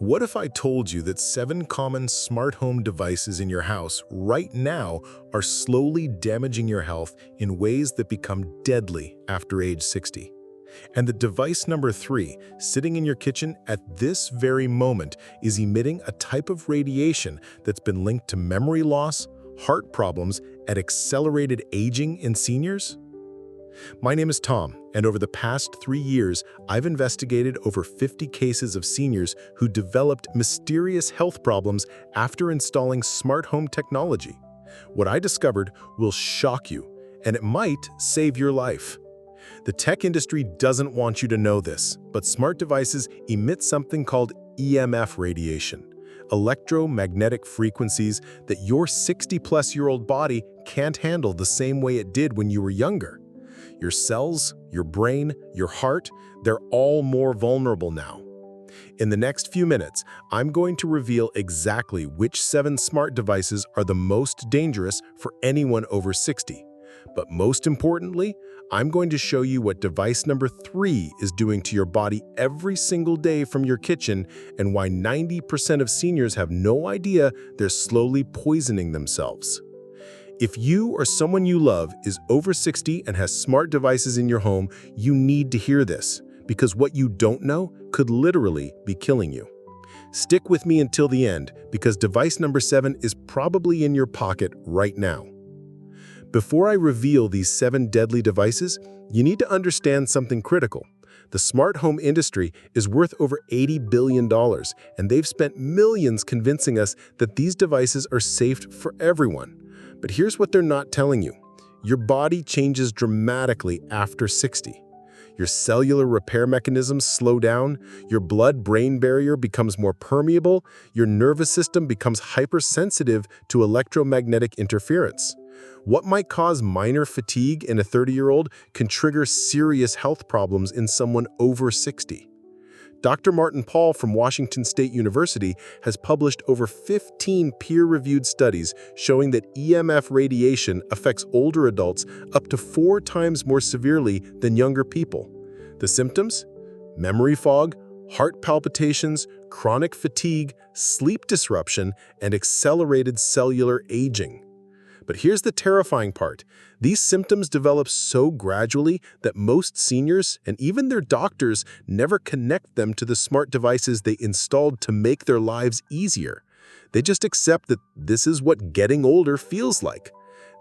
What if I told you that 7 common smart home devices in your house right now are slowly damaging your health in ways that become deadly after age 60? And the device number 3, sitting in your kitchen at this very moment, is emitting a type of radiation that's been linked to memory loss, heart problems, and accelerated aging in seniors? My name is Tom, and over the past 3 years, I've investigated over 50 cases of seniors who developed mysterious health problems after installing smart home technology. What I discovered will shock you, and it might save your life. The tech industry doesn't want you to know this, but smart devices emit something called EMF radiation, electromagnetic frequencies that your 60-plus-year-old body can't handle the same way it did when you were younger. Your cells, your brain, your heart, they're all more vulnerable now. In the next few minutes, I'm going to reveal exactly which 7 smart devices are the most dangerous for anyone over 60. But most importantly, I'm going to show you what device number 3 is doing to your body every single day from your kitchen and why 90% of seniors have no idea they're slowly poisoning themselves. If you or someone you love is over 60 and has smart devices in your home, you need to hear this, because what you don't know could literally be killing you. Stick with me until the end, because device number 7 is probably in your pocket right now. Before I reveal these 7 deadly devices, you need to understand something critical. The smart home industry is worth over $80 billion, and they've spent millions convincing us that these devices are safe for everyone. But here's what they're not telling you. Your body changes dramatically after 60. Your cellular repair mechanisms slow down, your blood-brain barrier becomes more permeable, your nervous system becomes hypersensitive to electromagnetic interference. What might cause minor fatigue in a 30-year-old can trigger serious health problems in someone over 60. Dr. Martin Pall from Washington State University has published over 15 peer-reviewed studies showing that EMF radiation affects older adults up to 4 times more severely than younger people. The symptoms? Memory fog, heart palpitations, chronic fatigue, sleep disruption, and accelerated cellular aging. But here's the terrifying part. These symptoms develop so gradually that most seniors and even their doctors never connect them to the smart devices they installed to make their lives easier. They just accept that this is what getting older feels like.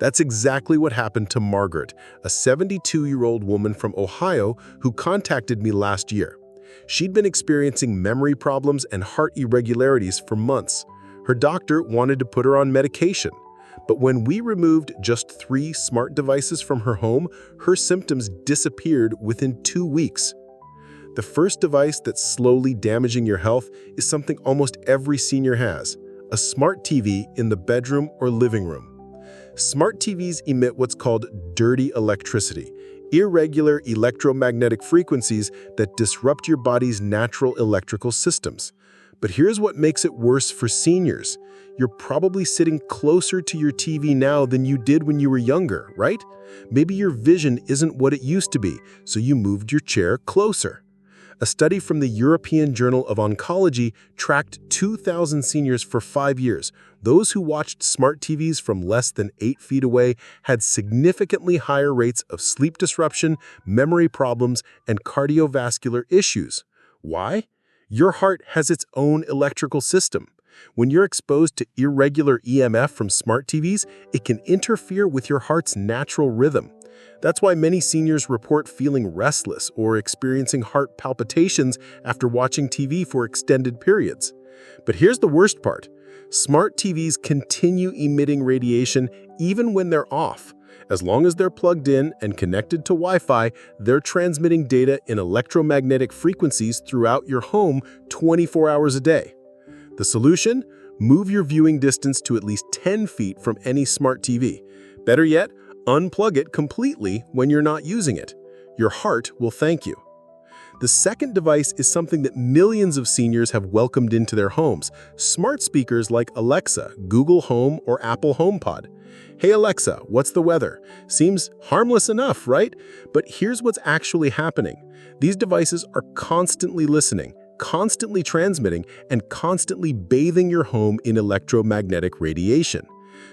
That's exactly what happened to Margaret, a 72-year-old woman from Ohio who contacted me last year. She'd been experiencing memory problems and heart irregularities for months. Her doctor wanted to put her on medication. But when we removed just 3 smart devices from her home, her symptoms disappeared within 2 weeks. The first device that's slowly damaging your health is something almost every senior has: a smart TV in the bedroom or living room. Smart TVs emit what's called dirty electricity, irregular electromagnetic frequencies that disrupt your body's natural electrical systems. But here's what makes it worse for seniors. You're probably sitting closer to your TV now than you did when you were younger, right? Maybe your vision isn't what it used to be, so you moved your chair closer. A study from the European Journal of Oncology tracked 2,000 seniors for 5 years. Those who watched smart TVs from less than 8 feet away had significantly higher rates of sleep disruption, memory problems, and cardiovascular issues. Why? Your heart has its own electrical system. When you're exposed to irregular EMF from smart TVs, it can interfere with your heart's natural rhythm. That's why many seniors report feeling restless or experiencing heart palpitations after watching TV for extended periods. But here's the worst part. Smart TVs continue emitting radiation even when they're off. As long as they're plugged in and connected to Wi-Fi, they're transmitting data in electromagnetic frequencies throughout your home 24 hours a day. The solution? Move your viewing distance to at least 10 feet from any smart TV. Better yet, unplug it completely when you're not using it. Your heart will thank you. The second device is something that millions of seniors have welcomed into their homes: smart speakers like Alexa, Google Home, or Apple HomePod. Hey Alexa, what's the weather? Seems harmless enough, right? But here's what's actually happening. These devices are constantly listening, constantly transmitting and constantly bathing your home in electromagnetic radiation.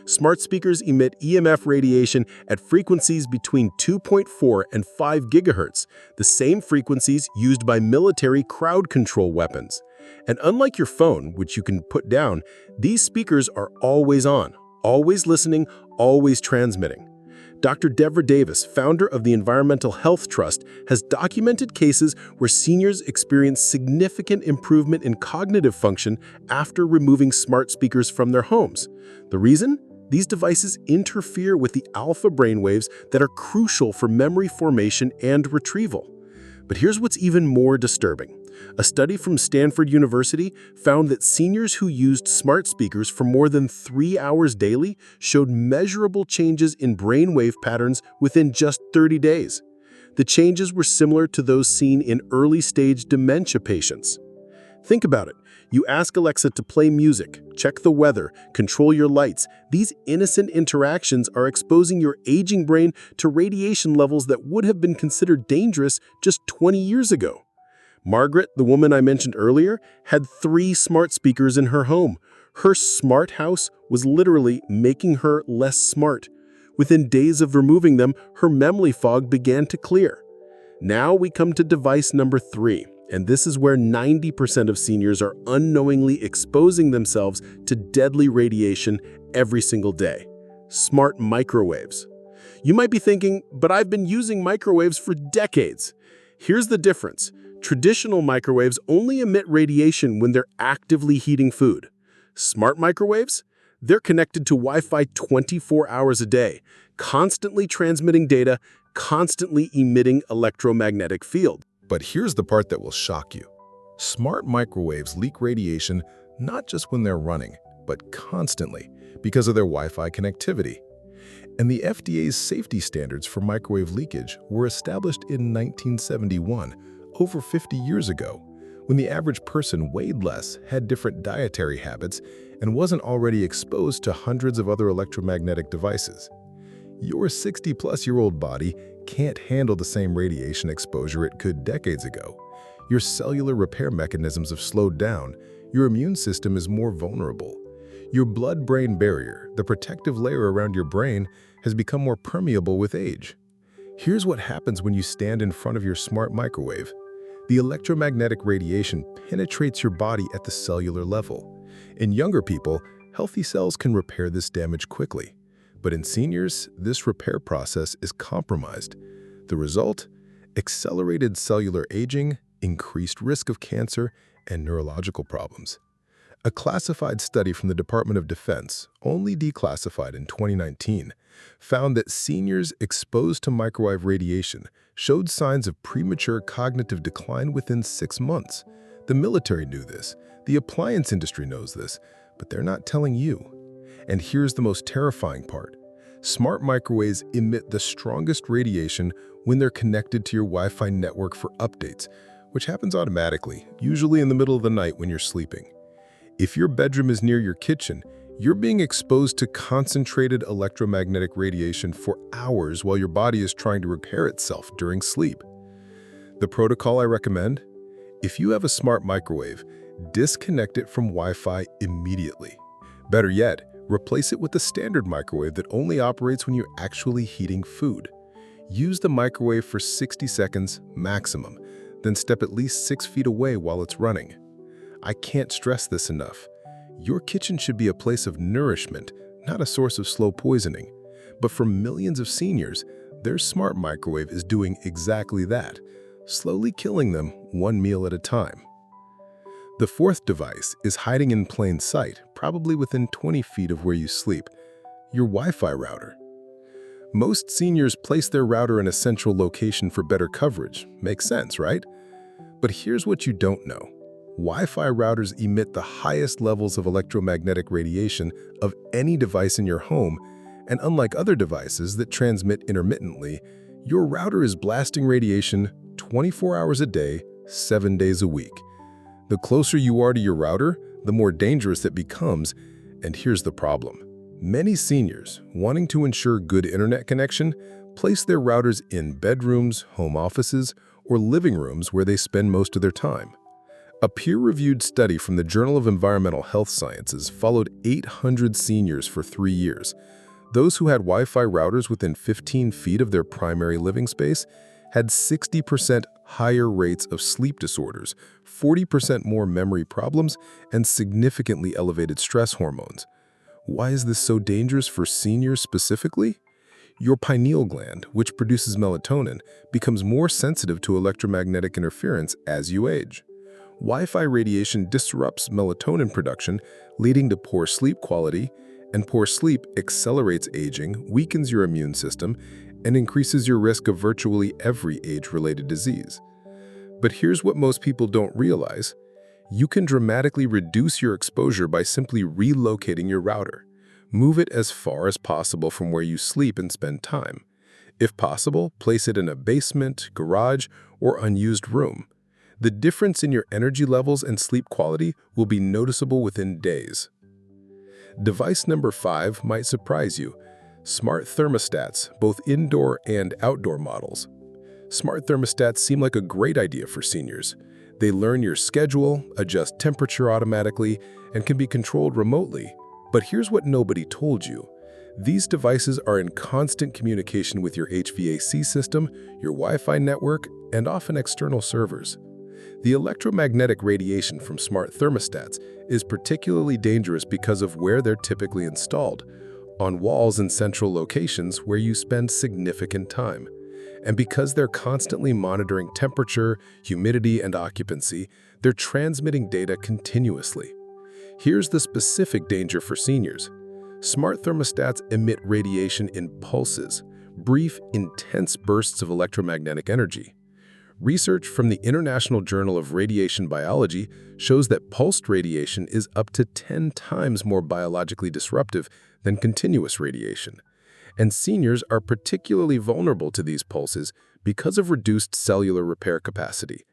Smart speakers emit EMF radiation at frequencies between 2.4 and 5 gigahertz, the same frequencies used by military crowd control weapons. And unlike your phone, which you can put down, these speakers are always on, always listening, always transmitting. Dr. Deborah Davis, founder of the Environmental Health Trust, has documented cases where seniors experience significant improvement in cognitive function after removing smart speakers from their homes. The reason? These devices interfere with the alpha brainwaves that are crucial for memory formation and retrieval. But here's what's even more disturbing. A study from Stanford University found that seniors who used smart speakers for more than 3 hours daily showed measurable changes in brainwave patterns within just 30 days. The changes were similar to those seen in early-stage dementia patients. Think about it. You ask Alexa to play music, check the weather, control your lights. These innocent interactions are exposing your aging brain to radiation levels that would have been considered dangerous just 20 years ago. Margaret, the woman I mentioned earlier, had 3 smart speakers in her home. Her smart house was literally making her less smart. Within days of removing them, her memory fog began to clear. Now we come to device number 3. And this is where 90% of seniors are unknowingly exposing themselves to deadly radiation every single day. Smart microwaves. You might be thinking, but I've been using microwaves for decades. Here's the difference. Traditional microwaves only emit radiation when they're actively heating food. Smart microwaves? They're connected to Wi-Fi 24 hours a day, constantly transmitting data, constantly emitting electromagnetic field. But here's the part that will shock you. Smart microwaves leak radiation not just when they're running, but constantly because of their Wi-Fi connectivity. And the FDA's safety standards for microwave leakage were established in 1971, over 50 years ago, when the average person weighed less, had different dietary habits, and wasn't already exposed to hundreds of other electromagnetic devices. Your 60-plus-year-old body can't handle the same radiation exposure it could decades ago. Your cellular repair mechanisms have slowed down. Your immune system is more vulnerable. Your blood-brain barrier, the protective layer around your brain, has become more permeable with age. Here's what happens when you stand in front of your smart microwave. The electromagnetic radiation penetrates your body at the cellular level. In younger people, healthy cells can repair this damage quickly. But in seniors, this repair process is compromised. The result? Accelerated cellular aging, increased risk of cancer, and neurological problems. A classified study from the Department of Defense, only declassified in 2019, found that seniors exposed to microwave radiation showed signs of premature cognitive decline within 6 months. The military knew this, the appliance industry knows this, but they're not telling you. And here's the most terrifying part. Smart microwaves emit the strongest radiation when they're connected to your Wi-Fi network for updates, which happens automatically, usually in the middle of the night when you're sleeping. If your bedroom is near your kitchen, you're being exposed to concentrated electromagnetic radiation for hours while your body is trying to repair itself during sleep. The protocol I recommend? If you have a smart microwave, disconnect it from Wi-Fi immediately. Better yet, replace it with a standard microwave that only operates when you're actually heating food. Use the microwave for 60 seconds maximum, then step at least 6 feet away while it's running. I can't stress this enough. Your kitchen should be a place of nourishment, not a source of slow poisoning. But for millions of seniors, their smart microwave is doing exactly that, slowly killing them one meal at a time. The fourth device is hiding in plain sight, probably within 20 feet of where you sleep, your Wi-Fi router. Most seniors place their router in a central location for better coverage. Makes sense, right? But here's what you don't know. Wi-Fi routers emit the highest levels of electromagnetic radiation of any device in your home, and unlike other devices that transmit intermittently, your router is blasting radiation 24 hours a day, 7 days a week. The closer you are to your router, the more dangerous it becomes, and here's the problem. Many seniors, wanting to ensure good internet connection, place their routers in bedrooms, home offices, or living rooms where they spend most of their time. A peer-reviewed study from the Journal of Environmental Health Sciences followed 800 seniors for 3 years. Those who had Wi-Fi routers within 15 feet of their primary living space had 60% higher rates of sleep disorders, 40% more memory problems, and significantly elevated stress hormones. Why is this so dangerous for seniors specifically? Your pineal gland, which produces melatonin, becomes more sensitive to electromagnetic interference as you age. Wi-Fi radiation disrupts melatonin production, leading to poor sleep quality, and poor sleep accelerates aging, weakens your immune system, and increases your risk of virtually every age-related disease. But here's what most people don't realize. You can dramatically reduce your exposure by simply relocating your router. Move it as far as possible from where you sleep and spend time. If possible, place it in a basement, garage, or unused room. The difference in your energy levels and sleep quality will be noticeable within days. Device number 5 might surprise you. Smart thermostats, both indoor and outdoor models. Smart thermostats seem like a great idea for seniors. They learn your schedule, adjust temperature automatically, and can be controlled remotely. But here's what nobody told you. These devices are in constant communication with your HVAC system, your Wi-Fi network, and often external servers. The electromagnetic radiation from smart thermostats is particularly dangerous because of where they're typically installed, on walls in central locations where you spend significant time. And because they're constantly monitoring temperature, humidity, and occupancy, they're transmitting data continuously. Here's the specific danger for seniors. Smart thermostats emit radiation in pulses, brief, intense bursts of electromagnetic energy. Research from the International Journal of Radiation Biology shows that pulsed radiation is up to 10 times more biologically disruptive than continuous radiation. And seniors are particularly vulnerable to these pulses because of reduced cellular repair capacity.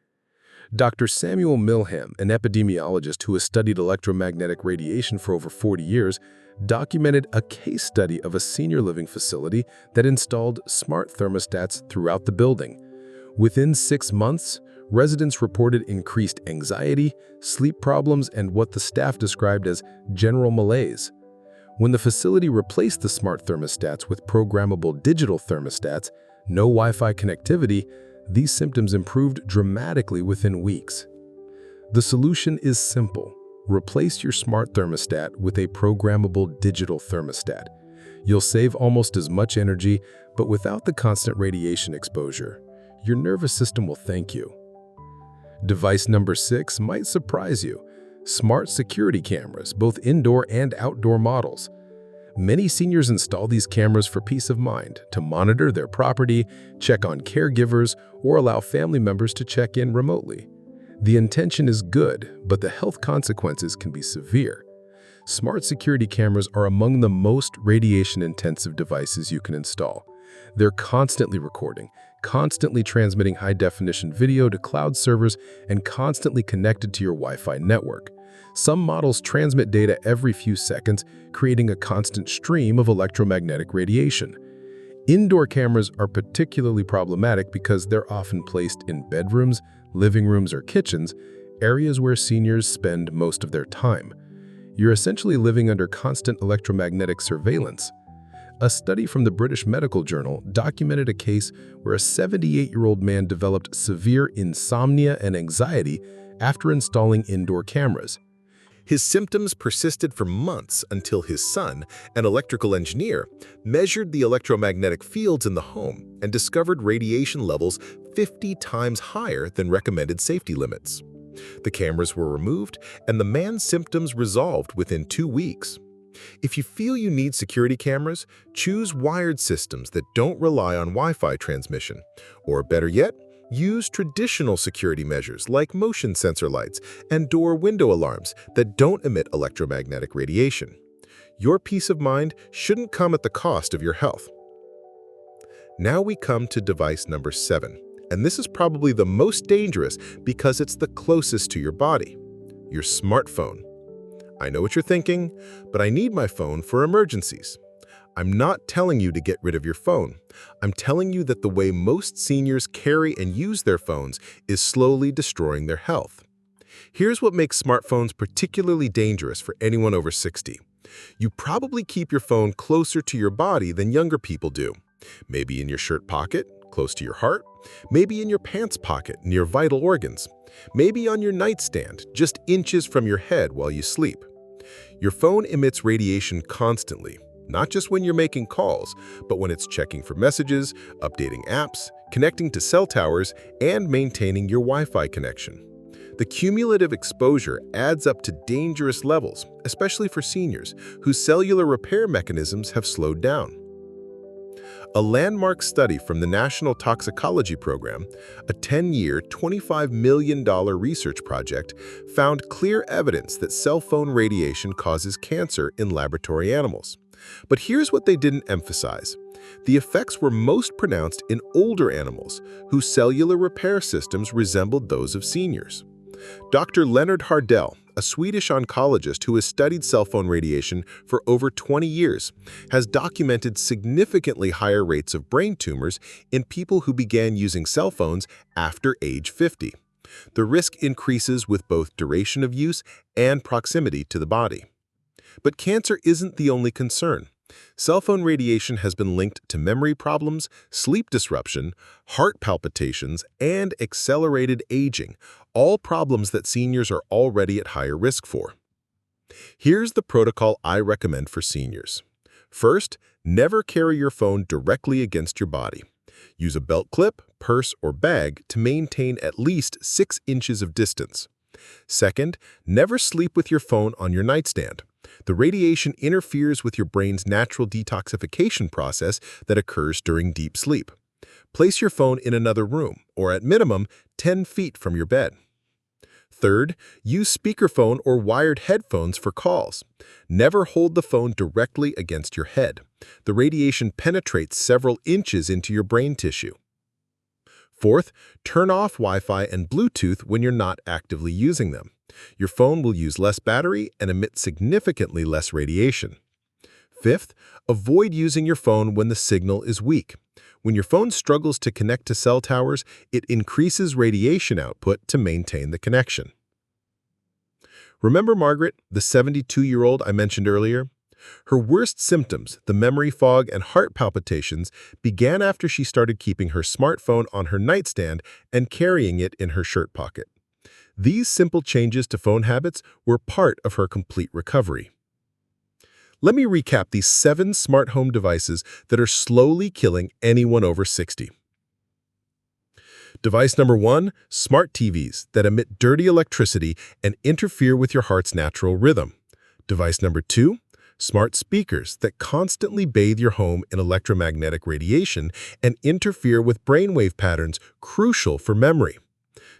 Dr. Samuel Milham, an epidemiologist who has studied electromagnetic radiation for over 40 years, documented a case study of a senior living facility that installed smart thermostats throughout the building. Within 6 months, residents reported increased anxiety, sleep problems, and what the staff described as general malaise. When the facility replaced the smart thermostats with programmable digital thermostats, no Wi-Fi connectivity, these symptoms improved dramatically within weeks. The solution is simple. Replace your smart thermostat with a programmable digital thermostat. You'll save almost as much energy, but without the constant radiation exposure. Your nervous system will thank you. Device number 6 might surprise you. Smart security cameras, both indoor and outdoor models. Many seniors install these cameras for peace of mind, to monitor their property, check on caregivers, or allow family members to check in remotely. The intention is good, but the health consequences can be severe. Smart security cameras are among the most radiation-intensive devices you can install. They're constantly recording, constantly transmitting high-definition video to cloud servers, and constantly connected to your Wi-Fi network. Some models transmit data every few seconds, creating a constant stream of electromagnetic radiation. Indoor cameras are particularly problematic because they're often placed in bedrooms, living rooms, or kitchens, areas where seniors spend most of their time. You're essentially living under constant electromagnetic surveillance. A study from the British Medical Journal documented a case where a 78-year-old man developed severe insomnia and anxiety after installing indoor cameras. His symptoms persisted for months until his son, an electrical engineer, measured the electromagnetic fields in the home and discovered radiation levels 50 times higher than recommended safety limits. The cameras were removed, and the man's symptoms resolved within 2 weeks. If you feel you need security cameras, choose wired systems that don't rely on Wi-Fi transmission. Or better yet, use traditional security measures like motion sensor lights and door-window alarms that don't emit electromagnetic radiation. Your peace of mind shouldn't come at the cost of your health. Now we come to device number 7, and this is probably the most dangerous because it's the closest to your body: your smartphone. I know what you're thinking, but I need my phone for emergencies. I'm not telling you to get rid of your phone. I'm telling you that the way most seniors carry and use their phones is slowly destroying their health. Here's what makes smartphones particularly dangerous for anyone over 60. You probably keep your phone closer to your body than younger people do. Maybe in your shirt pocket, close to your heart. Maybe in your pants pocket, near vital organs. Maybe on your nightstand, just inches from your head while you sleep. Your phone emits radiation constantly, not just when you're making calls, but when it's checking for messages, updating apps, connecting to cell towers, and maintaining your Wi-Fi connection. The cumulative exposure adds up to dangerous levels, especially for seniors whose cellular repair mechanisms have slowed down. A landmark study from the National Toxicology Program, a 10-year, $25 million research project, found clear evidence that cell phone radiation causes cancer in laboratory animals. But here's what they didn't emphasize. The effects were most pronounced in older animals, whose cellular repair systems resembled those of seniors. Dr. Leonard Hardell, a Swedish oncologist who has studied cell phone radiation for over 20 years, has documented significantly higher rates of brain tumors in people who began using cell phones after age 50. The risk increases with both duration of use and proximity to the body. But cancer isn't the only concern. Cell phone radiation has been linked to memory problems, sleep disruption, heart palpitations, and accelerated aging, all problems that seniors are already at higher risk for. Here's the protocol I recommend for seniors. First, never carry your phone directly against your body. Use a belt clip, purse, or bag to maintain at least 6 inches of distance. Second, never sleep with your phone on your nightstand. The radiation interferes with your brain's natural detoxification process that occurs during deep sleep. Place your phone in another room, or at minimum, 10 feet from your bed. Third, use speakerphone or wired headphones for calls. Never hold the phone directly against your head. The radiation penetrates several inches into your brain tissue. Fourth, turn off Wi-Fi and Bluetooth when you're not actively using them. Your phone will use less battery and emit significantly less radiation. Fifth, avoid using your phone when the signal is weak. When your phone struggles to connect to cell towers, it increases radiation output to maintain the connection. Remember Margaret, the 72-year-old I mentioned earlier? Her worst symptoms, the memory fog and heart palpitations, began after she started keeping her smartphone on her nightstand and carrying it in her shirt pocket. These simple changes to phone habits were part of her complete recovery. Let me recap these 7 smart home devices that are slowly killing anyone over 60. Device number 1, smart TVs that emit dirty electricity and interfere with your heart's natural rhythm. Device number 2, smart speakers that constantly bathe your home in electromagnetic radiation and interfere with brainwave patterns crucial for memory.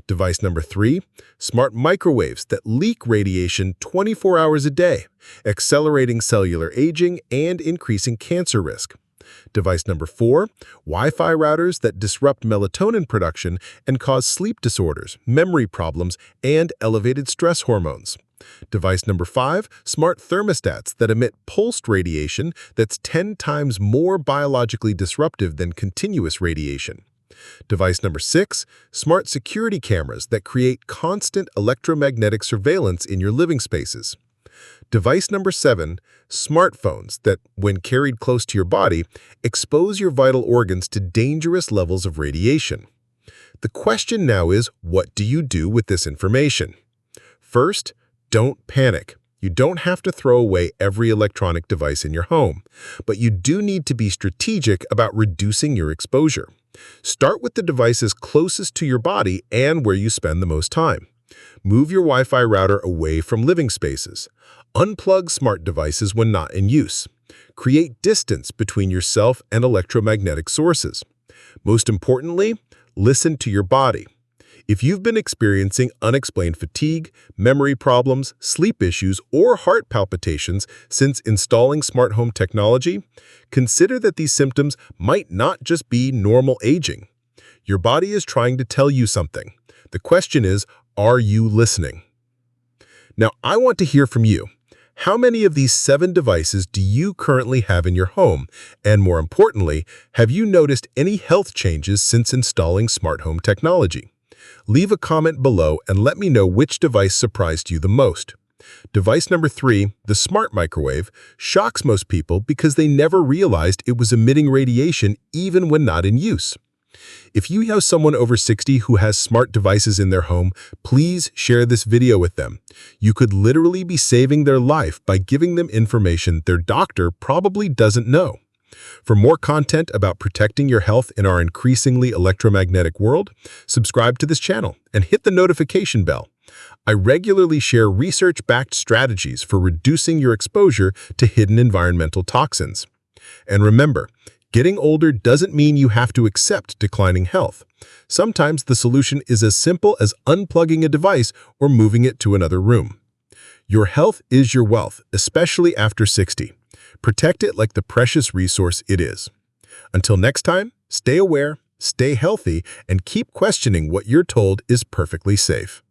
Device number 3, smart microwaves that leak radiation 24 hours a day, accelerating cellular aging and increasing cancer risk. Device number 4, Wi-Fi routers that disrupt melatonin production and cause sleep disorders, memory problems, and elevated stress hormones. Device number 5, smart thermostats that emit pulsed radiation that's 10 times more biologically disruptive than continuous radiation. Device number 6, smart security cameras that create constant electromagnetic surveillance in your living spaces. Device number 7, smartphones that, when carried close to your body, expose your vital organs to dangerous levels of radiation. The question now is, what do you do with this information? First, don't panic. You don't have to throw away every electronic device in your home, but you do need to be strategic about reducing your exposure. Start with the devices closest to your body and where you spend the most time. Move your Wi-Fi router away from living spaces. Unplug smart devices when not in use. Create distance between yourself and electromagnetic sources. Most importantly, listen to your body. If you've been experiencing unexplained fatigue, memory problems, sleep issues, or heart palpitations since installing smart home technology, consider that these symptoms might not just be normal aging. Your body is trying to tell you something. The question is, are you listening? Now, I want to hear from you. How many of these 7 devices do you currently have in your home? And more importantly, have you noticed any health changes since installing smart home technology? Leave a comment below and let me know which device surprised you the most. Device number 3, the smart microwave, shocks most people because they never realized it was emitting radiation even when not in use. If you have someone over 60 who has smart devices in their home, please share this video with them. You could literally be saving their life by giving them information their doctor probably doesn't know. For more content about protecting your health in our increasingly electromagnetic world, subscribe to this channel and hit the notification bell. I regularly share research-backed strategies for reducing your exposure to hidden environmental toxins. And remember, getting older doesn't mean you have to accept declining health. Sometimes the solution is as simple as unplugging a device or moving it to another room. Your health is your wealth, especially after 60. Protect it like the precious resource it is. Until next time, stay aware, stay healthy, and keep questioning what you're told is perfectly safe.